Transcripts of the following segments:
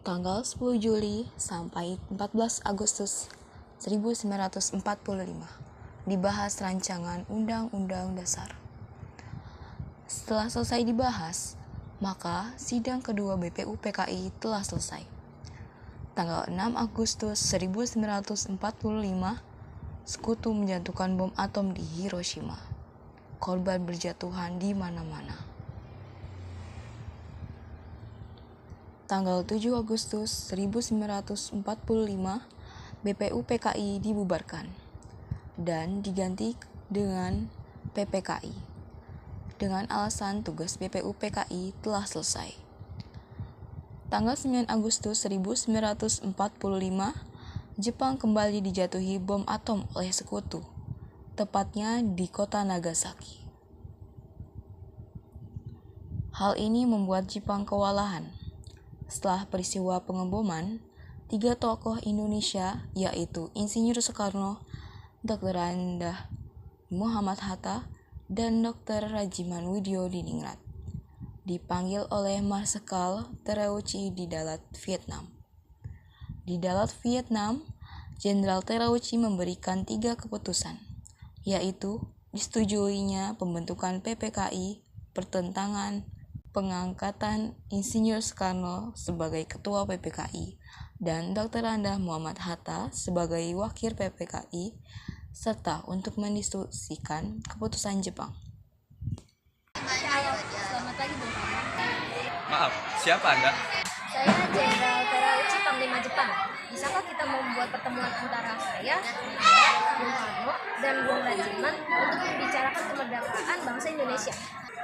tanggal 10 Juli sampai 14 Agustus 1945 dibahas rancangan Undang-Undang Dasar. Setelah selesai dibahas, maka sidang kedua BPUPKI telah selesai. Tanggal 6 Agustus 1945, Sekutu menjatuhkan bom atom di Hiroshima. Korban berjatuhan di mana-mana. Tanggal 7 Agustus 1945, BPUPKI dibubarkan dan diganti dengan PPKI dengan alasan tugas BPUPKI telah selesai. Tanggal 9 Agustus 1945, Jepang kembali dijatuhi bom atom oleh Sekutu, tepatnya di kota Nagasaki. Hal ini membuat Jepang kewalahan. Setelah peristiwa pengeboman, 3 tokoh Indonesia, yaitu Insinyur Soekarno, Dr. Andah Muhammad Hatta, dan Dr. Rajiman Widyodiningrat, dipanggil oleh Marsekal Terauchi di Dalat, Vietnam. Di Dalat, Vietnam, Jenderal Terauchi memberikan 3 keputusan, yaitu disetujuinya pembentukan PPKI, pertentangan pengangkatan Insinyur Soekarno sebagai Ketua PPKI dan Dr. Andah Muhammad Hatta sebagai Wakil PPKI, serta untuk mendiskusikan keputusan Jepang. Halo, selamat pagi Bung Karno. Maaf, siapa Anda? Saya Jenderal Terauchi, Panglima Jepang. Bisakah kita membuat pertemuan antara saya, Bung Karno, dan Bung Rajiman untuk membicarakan kemerdekaan bangsa Indonesia?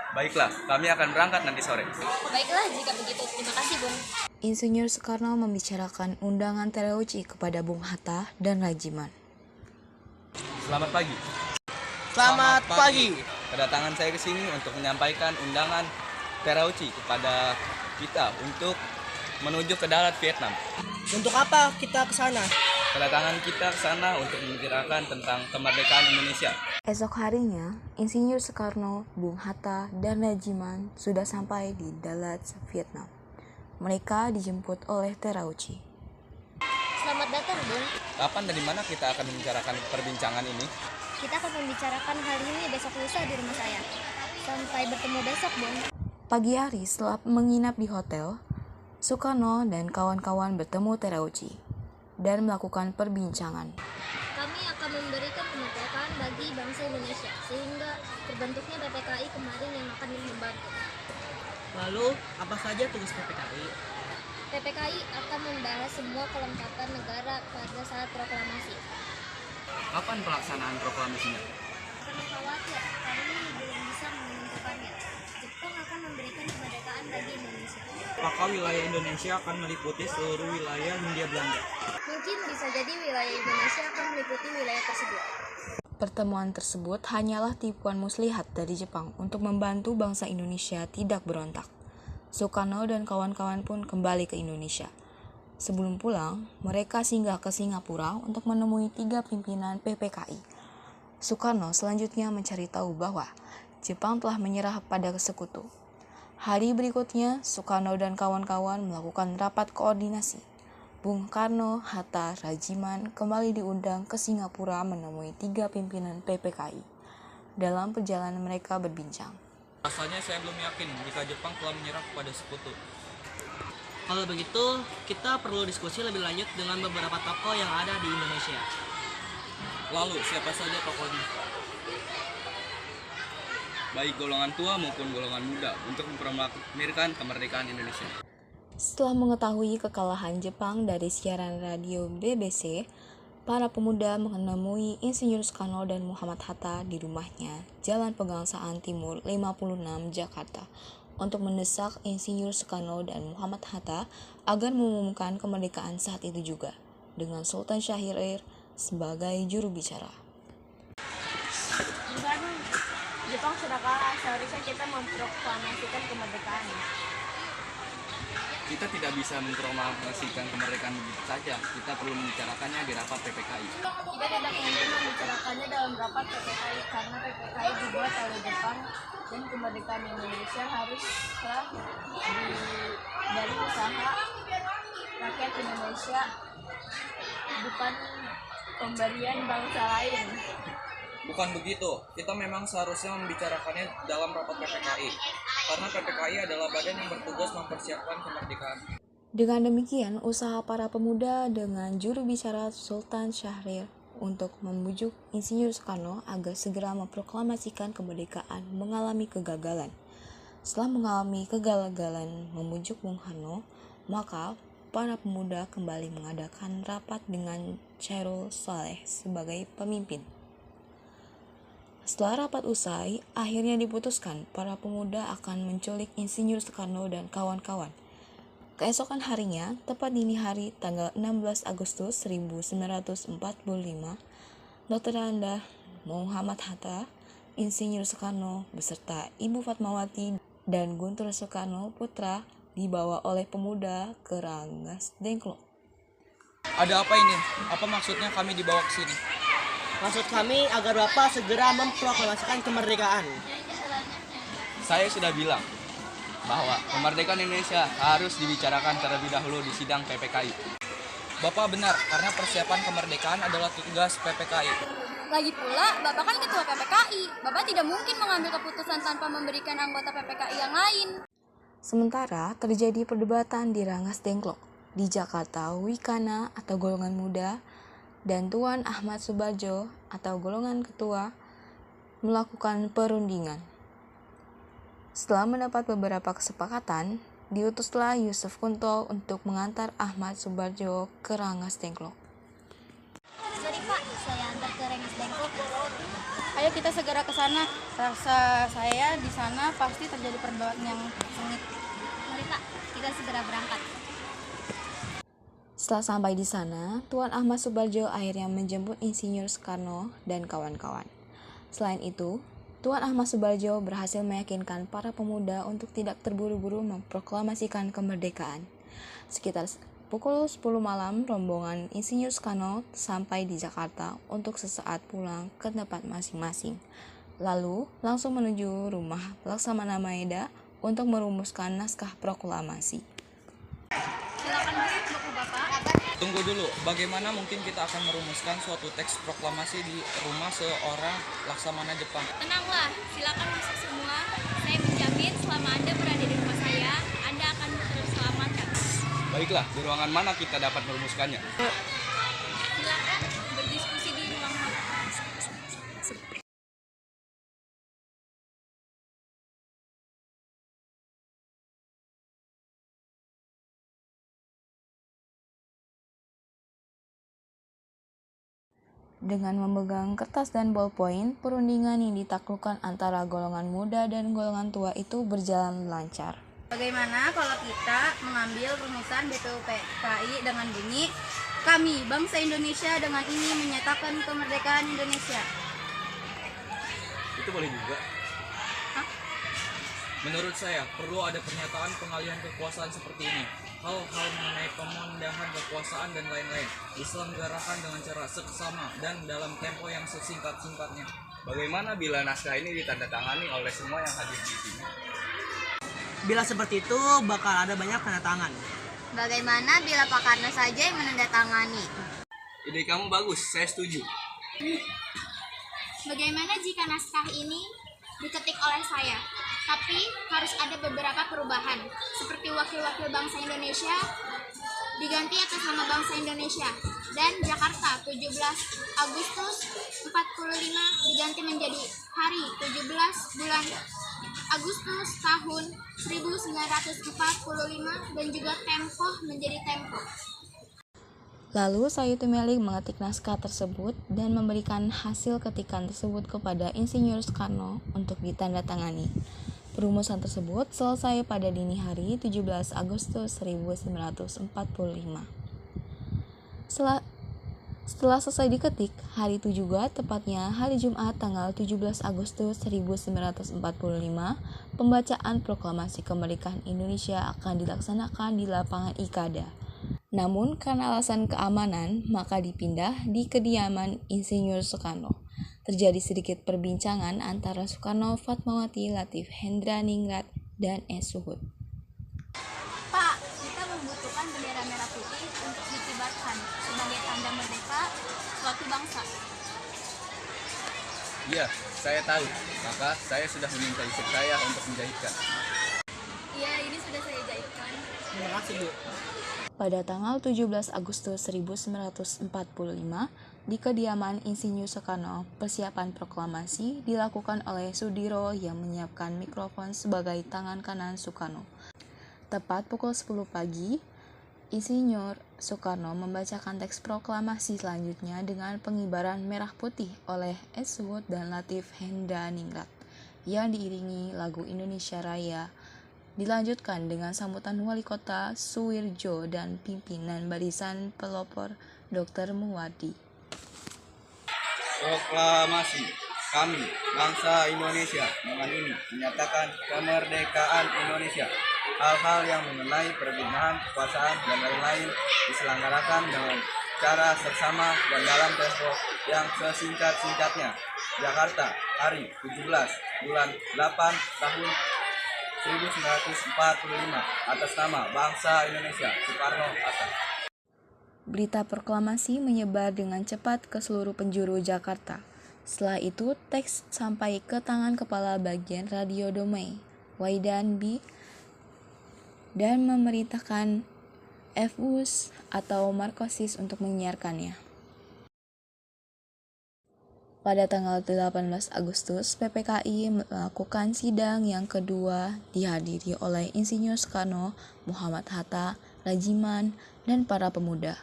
Baiklah, kami akan berangkat nanti sore. Baiklah, jika begitu. Terima kasih, Bung. Insinyur Soekarno membicarakan undangan Terauchi kepada Bung Hatta dan Rajiman. Selamat pagi. Selamat pagi. Kedatangan saya ke sini untuk menyampaikan undangan Terauchi kepada kita untuk menuju ke Dalat, Vietnam. Untuk apa kita ke sana? Kedatangan kita ke sana untuk membicarakan tentang kemerdekaan Indonesia. Esok harinya, Insinyur Soekarno, Bung Hatta, dan Rajiman sudah sampai di Dalat, Vietnam. Mereka dijemput oleh Terauchi. Selamat datang, Bung. Kapan dan di mana kita akan membicarakan perbincangan ini? Kita akan membicarakan hal ini besok lusa di rumah saya. Sampai bertemu besok, Bung. Pagi hari setelah menginap di hotel, Soekarno dan kawan-kawan bertemu Terauchi dan melakukan perbincangan. Kami akan memberikan kemerdekaan bagi bangsa Indonesia, sehingga terbentuknya PPKI kemarin yang akan membantu. Lalu, apa saja tugas PPKI? PPKI akan membahas semua kelengkapan negara pada saat proklamasi. Kapan pelaksanaan proklamasinya? Karena khawatir, kami belum bisa menentukannya. Jepang akan memberikan kemerdekaan bagi Indonesia. Apakah wilayah Indonesia akan meliputi seluruh wilayah Hindia Belanda? Mungkin bisa jadi wilayah Indonesia akan meliputi wilayah tersebut. Pertemuan tersebut hanyalah tipuan muslihat dari Jepang untuk membantu bangsa Indonesia tidak berontak. Soekarno dan kawan-kawan pun kembali ke Indonesia. Sebelum pulang, mereka singgah ke Singapura untuk menemui 3 pimpinan PPKI. Soekarno selanjutnya mencari tahu bahwa Jepang telah menyerah pada Sekutu. Hari berikutnya, Soekarno dan kawan-kawan melakukan rapat koordinasi. Bung Karno, Hatta, Rajiman kembali diundang ke Singapura menemui 3 pimpinan PPKI. Dalam perjalanan mereka berbincang. Rasanya saya belum yakin jika Jepang telah menyerah kepada Sekutu. Kalau begitu, kita perlu diskusi lebih lanjut dengan beberapa tokoh yang ada di Indonesia. Lalu, siapa saja tokohnya? Baik golongan tua maupun golongan muda untuk memproklamirkan kemerdekaan Indonesia. Setelah mengetahui kekalahan Jepang dari siaran radio BBC, para pemuda menemui Insinyur Soekarno dan Muhammad Hatta di rumahnya, Jalan Pegangsaan Timur 56, Jakarta, untuk mendesak Insinyur Soekarno dan Muhammad Hatta agar mengumumkan kemerdekaan saat itu juga, dengan Sultan Syahrir sebagai juru bicara. Jepang sudah kalah, seharusnya kita memproklamasikan kemerdekaan. Kita tidak bisa memproklamasikan kemerdekaan begitu saja. Kita perlu membicarakannya di rapat PPKI. Kita tidak mungkin membicarakannya dalam rapat PPKI karena PPKI dibuat oleh Jepang dan kemerdekaan Indonesia haruslah dari usaha rakyat Indonesia, bukan pemberian bangsa lain. Bukan begitu, kita memang seharusnya membicarakannya dalam rapat PPKI. Karena PPKI adalah badan yang bertugas mempersiapkan kemerdekaan. Dengan demikian, usaha para pemuda dengan juru bicara Sultan Syahrir untuk membujuk Insinyur Soekarno agar segera memproklamasikan kemerdekaan mengalami kegagalan. Setelah mengalami kegagalan membujuk Bung Karno, maka para pemuda kembali mengadakan rapat dengan Chairul Saleh sebagai pemimpin. Setelah rapat usai, akhirnya diputuskan para pemuda akan menculik Insinyur Soekarno dan kawan-kawan. Keesokan harinya, tepat dini hari tanggal 16 Agustus 1945, Dr. Andah Muhammad Hatta, Insinyur Soekarno beserta Ibu Fatmawati dan Guntur Soekarno Putra dibawa oleh pemuda ke Rangas Dengklok. Ada apa ini? Apa maksudnya kami dibawa ke sini? Maksud kami agar Bapak segera memproklamasikan kemerdekaan. Saya sudah bilang bahwa kemerdekaan Indonesia harus dibicarakan terlebih dahulu di sidang PPKI. Bapak benar, karena persiapan kemerdekaan adalah tugas PPKI. Lagi pula, Bapak kan ketua PPKI. Bapak tidak mungkin mengambil keputusan tanpa memberikan anggota PPKI yang lain. Sementara terjadi perdebatan di Rangas Dengklok. Di Jakarta, Wikana atau golongan muda dan Tuan Ahmad Subarjo atau golongan ketua melakukan perundingan. Setelah mendapat beberapa kesepakatan, diutuslah Yusuf Kunto untuk mengantar Ahmad Subarjo ke Rangas Dengklok. Jadi Pak, saya antar ke Rengas Dengklok. Ayo kita segera ke sana. Rasa saya di sana pasti terjadi perdebatan yang sengit. Mari Pak, kita segera berangkat. Setelah sampai di sana, Tuan Ahmad Subarjo akhirnya menjemput Insinyur Soekarno dan kawan-kawan. Selain itu, Tuan Ahmad Subarjo berhasil meyakinkan para pemuda untuk tidak terburu-buru memproklamasikan kemerdekaan. Sekitar pukul 10 malam, rombongan Insinyur Soekarno sampai di Jakarta untuk sesaat pulang ke tempat masing-masing. Lalu, langsung menuju rumah Laksamana Maeda untuk merumuskan naskah proklamasi. Silakan buku Bapak. Tunggu dulu, bagaimana mungkin kita akan merumuskan suatu teks proklamasi di rumah seorang laksamana Jepang? Tenanglah, silakan masuk semua. Saya menjamin selama Anda berada di rumah saya, Anda akan terselamatkan. Baiklah, di ruangan mana kita dapat merumuskannya? Silakan berdiskusi di ruang makan. Dengan memegang kertas dan ballpoint, perundingan yang ditaklukkan antara golongan muda dan golongan tua itu berjalan lancar. Bagaimana kalau kita mengambil rumusan BPUPKI dengan bunyi, kami, bangsa Indonesia dengan ini menyatakan kemerdekaan Indonesia. Itu boleh juga. Menurut saya, perlu ada pernyataan pengalihan kekuasaan seperti ini. Hal-hal mengenai pemindahan kekuasaan dan lain-lain diselenggarakan dengan cara seksama dan dalam tempo yang sesingkat-singkatnya. Bagaimana bila naskah ini ditandatangani oleh semua yang hadir di sini? Bila seperti itu, bakal ada banyak tanda tangan. Bagaimana bila Pak Karno saja yang menandatangani? Ide kamu bagus, saya setuju. Bagaimana jika naskah ini diketik oleh saya? Tapi harus ada beberapa perubahan, seperti wakil-wakil bangsa Indonesia diganti atas nama bangsa Indonesia, dan Jakarta 17 Agustus 45 diganti menjadi hari 17 bulan Agustus tahun 1945 dan juga Tempo menjadi Tempo. Lalu Sayuti Melik mengetik naskah tersebut dan memberikan hasil ketikan tersebut kepada Insinyur Soekarno untuk ditandatangani. Perumusan tersebut selesai pada dini hari 17 Agustus 1945. Setelah selesai diketik, hari itu juga, tepatnya hari Jumat tanggal 17 Agustus 1945, pembacaan proklamasi kemerdekaan Indonesia akan dilaksanakan di lapangan Ikada. Namun karena alasan keamanan, maka dipindah di kediaman Insinyur Soekarno. Terjadi sedikit perbincangan antara Soekarno, Fatmawati, Latif Hendraningrat, dan S. Suhud. Pak, kita membutuhkan bendera merah putih suatu bangsa. Iya, saya tahu. Maka saya sudah meminta istri saya untuk menjahitkan. Iya, ini sudah saya jahitkan. Terima kasih, Bu. Pada tanggal 17 Agustus 1945, di kediaman Insinyur Soekarno, persiapan proklamasi dilakukan oleh Sudiro yang menyiapkan mikrofon sebagai tangan kanan Soekarno. Tepat pukul 10 pagi, Insinyur Soekarno membacakan teks proklamasi selanjutnya dengan pengibaran merah putih oleh S. Wood dan Latif Hendraningrat yang diiringi lagu Indonesia Raya. Dilanjutkan dengan sambutan Wali Kota Suwirjo dan pimpinan barisan pelopor Dr. Muwardi. Proklamasi. Kami, bangsa Indonesia, dengan ini menyatakan kemerdekaan Indonesia. Hal-hal yang mengenai perpindahan kekuasaan dan lain-lain diselenggarakan dengan cara seksama dan dalam tempo yang sesingkat-singkatnya. Jakarta, hari 17 bulan 8 tahun 1945, atas nama bangsa Indonesia, Soekarno-Hatta. Berita proklamasi menyebar dengan cepat ke seluruh penjuru Jakarta. Setelah itu, teks sampai ke tangan Kepala Bagian Radio Damai, Waidan B, dan memerintahkan FUS atau Markosis untuk menyiarkannya. Pada tanggal 18 Agustus, PPKI melakukan sidang yang kedua dihadiri oleh Insinyur Soekarno, Muhammad Hatta, Rajiman, dan para pemuda.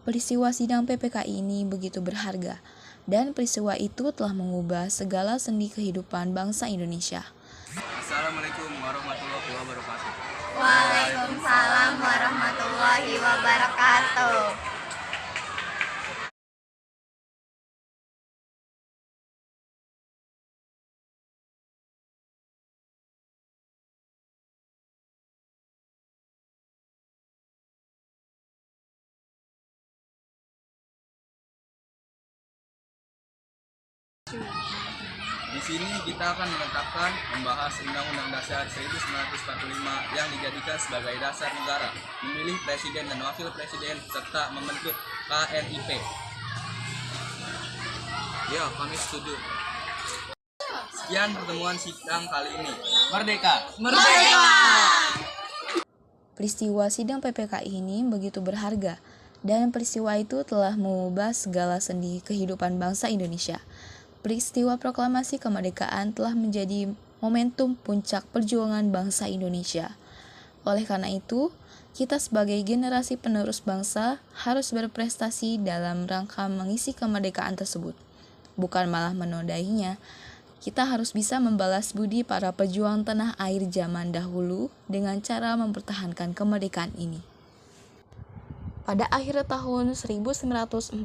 Peristiwa sidang PPKI ini begitu berharga, dan peristiwa itu telah mengubah segala sendi kehidupan bangsa Indonesia. Assalamualaikum warahmatullahi wabarakatuh. Waalaikumsalam warahmatullahi wabarakatuh. Di sini kita akan menetapkan membahas Undang-Undang Dasar 1945 yang dijadikan sebagai dasar negara, memilih presiden dan wakil presiden, serta membentuk KNIP. Ya, kami setuju. Sekian pertemuan sidang kali ini. Merdeka! Peristiwa sidang PPKI ini begitu berharga, dan peristiwa itu telah mengubah segala sendi kehidupan bangsa Indonesia. Peristiwa proklamasi kemerdekaan telah menjadi momentum puncak perjuangan bangsa Indonesia. Oleh karena itu, kita sebagai generasi penerus bangsa harus berprestasi dalam rangka mengisi kemerdekaan tersebut. Bukan malah menodainya, kita harus bisa membalas budi para pejuang tanah air zaman dahulu dengan cara mempertahankan kemerdekaan ini. Pada akhir tahun 1944,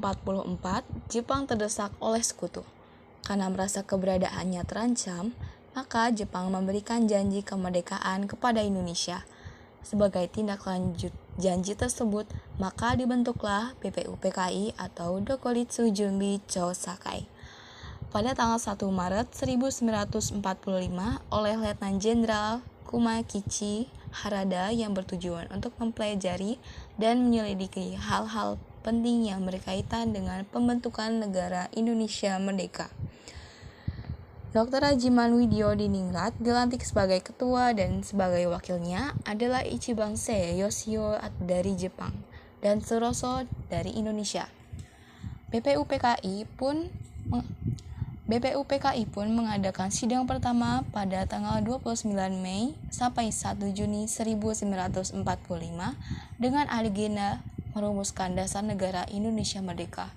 Jepang terdesak oleh sekutu. Karena merasa keberadaannya terancam, maka Jepang memberikan janji kemerdekaan kepada Indonesia. Sebagai tindak lanjut janji tersebut, maka dibentuklah BPUPKI atau Dokoritsu Junbi Chosakai. Pada tanggal 1 Maret 1945 oleh Letnan Jenderal Kumakichi Harada yang bertujuan untuk mempelajari dan menyelidiki hal-hal penting yang berkaitan dengan pembentukan negara Indonesia Merdeka. Dr. Rajiman Widyodiningrat dilantik sebagai ketua dan sebagai wakilnya adalah Ichibase Yoshio dari Jepang dan Suroso dari Indonesia. BPUPKI pun mengadakan sidang pertama pada tanggal 29 Mei sampai 1 Juni 1945 dengan agenda merumuskan dasar negara Indonesia Merdeka.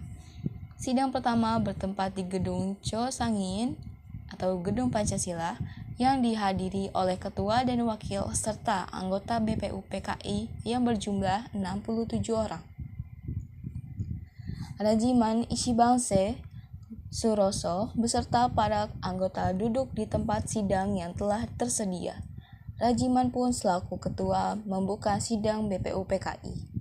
Sidang pertama bertempat di Gedung Chosangin atau Gedung Pancasila yang dihadiri oleh ketua dan wakil serta anggota BPUPKI yang berjumlah 67 orang. Rajiman Ichibase Suroso beserta para anggota duduk di tempat sidang yang telah tersedia. Rajiman pun selaku ketua membuka sidang BPUPKI.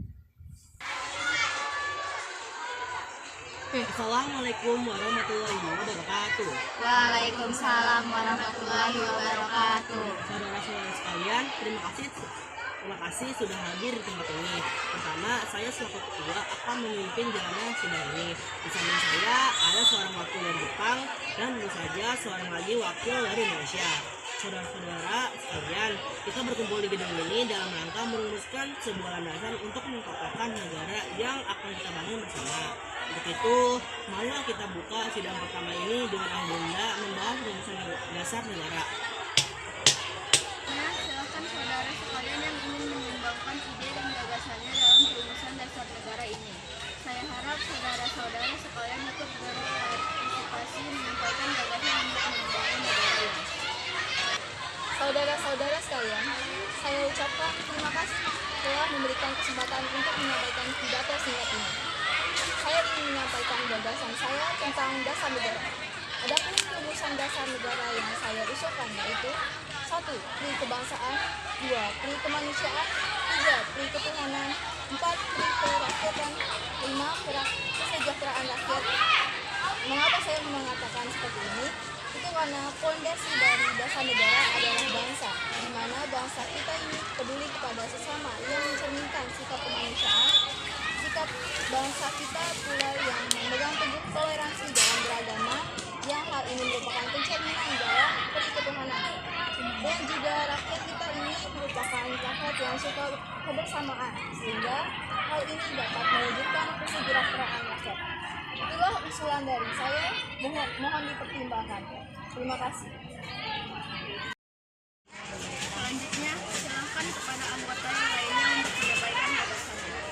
Assalamualaikum warahmatullahi wabarakatuh. Waalaikumsalam warahmatullahi wabarakatuh. Saudara-saudara sekalian, terima kasih Terima kasih sudah hadir di tempat ini. Pertama, saya selaku ketua akan memimpin jalannya sidang ini. Di samping saya ada seorang wakil dari Jepang dan tentu saja seorang lagi wakil dari Indonesia. Saudara-saudara sekalian, kita berkumpul di gedung ini dalam rangka merumuskan sebuah landasan untuk mengkokohkan negara yang akan kita bangun bersama. Untuk itu, marilah kita buka sidang pertama ini dengan agenda membahas rumusan dasar negara. Nah, silakan saudara sekalian yang ingin menyumbangkan ide dan gagasannya dalam rumusan dasar negara ini. Saya harap saudara-saudara sekalian ikut berpartisipasi menyampaikan gagasan untuk membangun negara ini. Saudara-saudara sekalian, saya ucapkan terima kasih telah memberikan kesempatan untuk menyampaikan pidato singkat ini. Saya ingin menyampaikan gagasan saya tentang dasar negara. Adapun rumusan dasar negara yang saya usulkan yaitu 1. Pri kebangsaan, 2. Pri kemanusiaan, 3. Pri ketuhanan, 4. Pri kerakyatan, 5. Kesejahteraan rakyat. Mengapa saya mengatakan seperti ini? Itu karena fondasi dari dasar negara adalah bangsa, di mana bangsa kita ini peduli kepada sesama yang mencerminkan sikap kemanusiaan. Sikap bangsa kita pula yang memegang teguh toleransi dalam beragama, yang hal ini merupakan pencerminan dalam pri ketuhanan. Dan juga rakyat kita ini merupakan rakyat yang suka kebersamaan, sehingga hal ini dapat mewujudkan kesejahteraan rakyat. Itulah usulan dari saya, mohon dipertimbangkan. Terima kasih. Selanjutnya, silakan kepada anggota yang lainnya untuk menyampaikan gagasannya.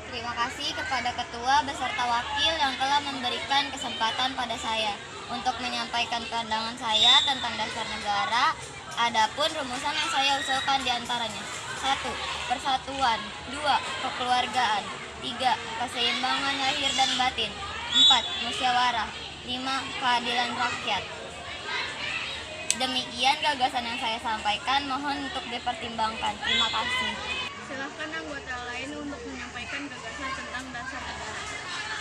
Terima kasih kepada ketua beserta wakil yang telah memberikan kesempatan pada saya untuk menyampaikan pandangan saya tentang dasar negara. Adapun rumusan yang saya usulkan diantaranya: 1. Persatuan, 2. Kekeluargaan, 3. Keseimbangan lahir dan batin, 4. Musyawarah, 5. Keadilan rakyat. Demikian gagasan yang saya sampaikan, mohon untuk dipertimbangkan. Terima kasih. Silakan anggota lain untuk menyampaikan gagasan tentang dasar negara.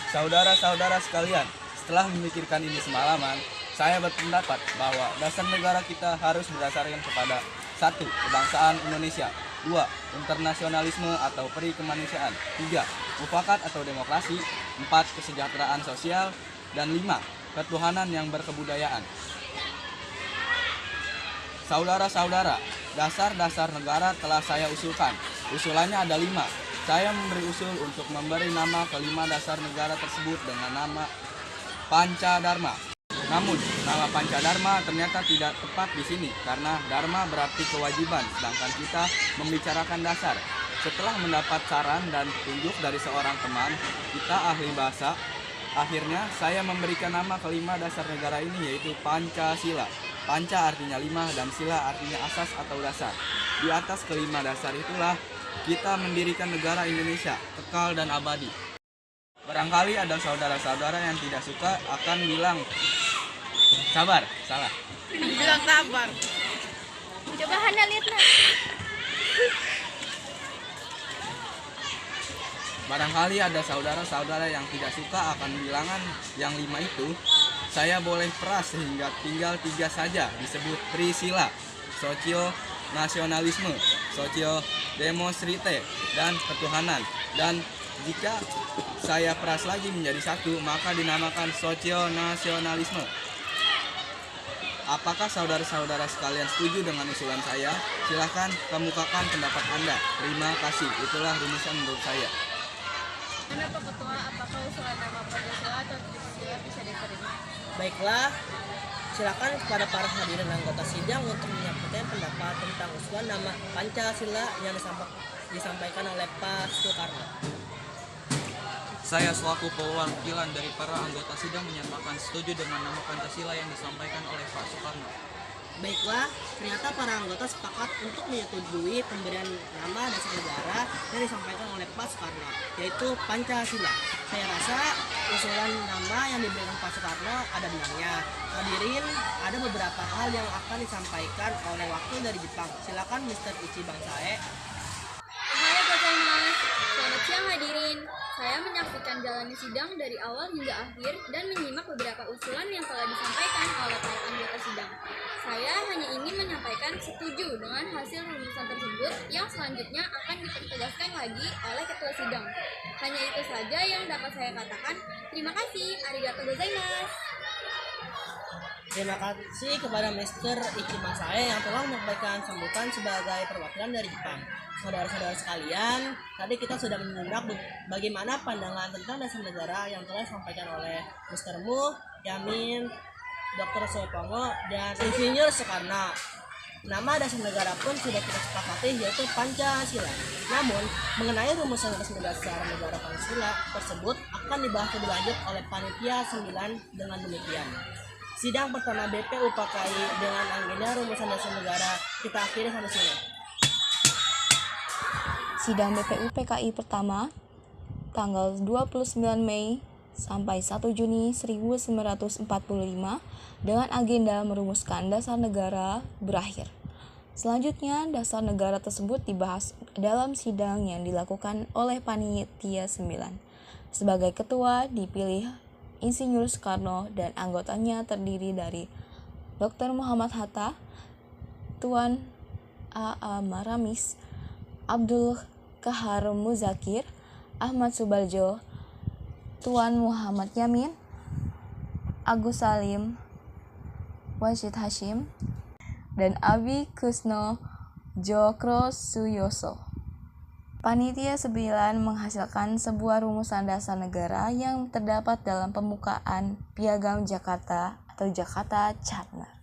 Saudara-saudara sekalian, setelah memikirkan ini semalaman, saya berpendapat bahwa dasar negara kita harus berdasarkan kepada 1. Kebangsaan Indonesia, 2. Internasionalisme atau pri kemanusiaan, 3. Mufakat atau demokrasi, 4. Kesejahteraan sosial, dan 5. Ketuhanan yang berkebudayaan. Saudara-saudara, dasar-dasar negara telah saya usulkan. Usulannya ada 5. Saya memberi usul untuk memberi nama kelima dasar negara tersebut dengan nama Pancadharma. Namun, nama Pancadharma ternyata tidak tepat di sini karena dharma berarti kewajiban, sedangkan kita membicarakan dasar. Setelah mendapat saran dan petunjuk dari seorang teman, kita ahli bahasa, akhirnya saya memberikan nama kelima dasar negara ini yaitu Pancasila. Panca artinya 5 dan sila artinya asas atau dasar. Di atas kelima dasar itulah kita mendirikan negara Indonesia, kekal dan abadi. Barangkali ada saudara-saudara yang tidak suka akan bilang, sabar, salah. Bilang sabar. Coba Hana lihat nah. Barangkali ada saudara-saudara yang tidak suka akan bilangan yang 5 itu. Saya boleh peras sehingga tinggal 3 saja disebut Trisila, sosio nasionalisme, sosio demonstrite, dan ketuhanan. Dan jika saya peras lagi menjadi 1, maka dinamakan sosio nasionalisme. Apakah saudara-saudara sekalian setuju dengan usulan saya? Silahkan kemukakan pendapat Anda. Terima kasih. Itulah rumusan menurut saya. Kenapa ketua? Apakah usulan nama Pancasila atau Trisila bisa diterima? Baiklah, silakan kepada para hadirin anggota sidang untuk menyampaikan pendapat tentang usulan nama Pancasila yang disampaikan oleh Pak Soekarno. Saya selaku perwakilan dari para anggota sidang menyatakan setuju dengan nama Pancasila yang disampaikan oleh Pak Soekarno. Baiklah, ternyata para anggota sepakat untuk menyetujui pemberian nama dasar negara yang disampaikan oleh Pak Soekarno, yaitu Pancasila. Saya rasa usulan nama yang diberikan Pak Soekarno ada benarnya. Hadirin, ada beberapa hal yang akan disampaikan oleh wakil dari Jepang. Silakan Mr. Ichi Bangsae. Ohayou gozaimasu. Selamat siang hadirin, saya menyaksikan jalannya sidang dari awal hingga akhir dan menyimak beberapa usulan yang telah disampaikan oleh para anggota sidang. Saya hanya ingin menyampaikan setuju dengan hasil rumusan tersebut yang selanjutnya akan ditegaskan lagi oleh ketua sidang. Hanya itu saja yang dapat saya katakan. Terima kasih. Arigatou gozaimasu. Terima kasih kepada Mr. Iki Masae yang telah menyampaikan sambutan sebagai perwakilan dari Jepang. Saudara-saudara sekalian, tadi kita sudah menyimak bagaimana pandangan tentang dasar negara yang telah disampaikan oleh Mr. Mu, Yamin, Dr. Soepongo, dan Insinyur Soekarno. Nama dasar negara pun sudah kita sepakati, yaitu Pancasila. Namun, mengenai rumusan dasar negara Pancasila tersebut akan dibahas lebih lanjut oleh Panitia 9 dengan demikian. Sidang pertama BPU PKI dengan agenda rumusan dasar negara kita akhiri sampai sini. Sidang BPU PKI pertama tanggal 29 Mei sampai 1 Juni 1945 dengan agenda merumuskan dasar negara berakhir. Selanjutnya, dasar negara tersebut dibahas dalam sidang yang dilakukan oleh Panitia 9. Sebagai ketua dipilih Insinyur Soekarno dan anggotanya terdiri dari Dr. Muhammad Hatta, Tuan A.A. Maramis, Abdul Kahar Muzakir, Ahmad Subarjo, Tuan Muhammad Yamin, Agus Salim, Wajid Hashim, dan Abi Kusno Djokrosuyoso. Panitia 9 menghasilkan sebuah rumusan dasar negara yang terdapat dalam pembukaan Piagam Jakarta atau Jakarta Charter.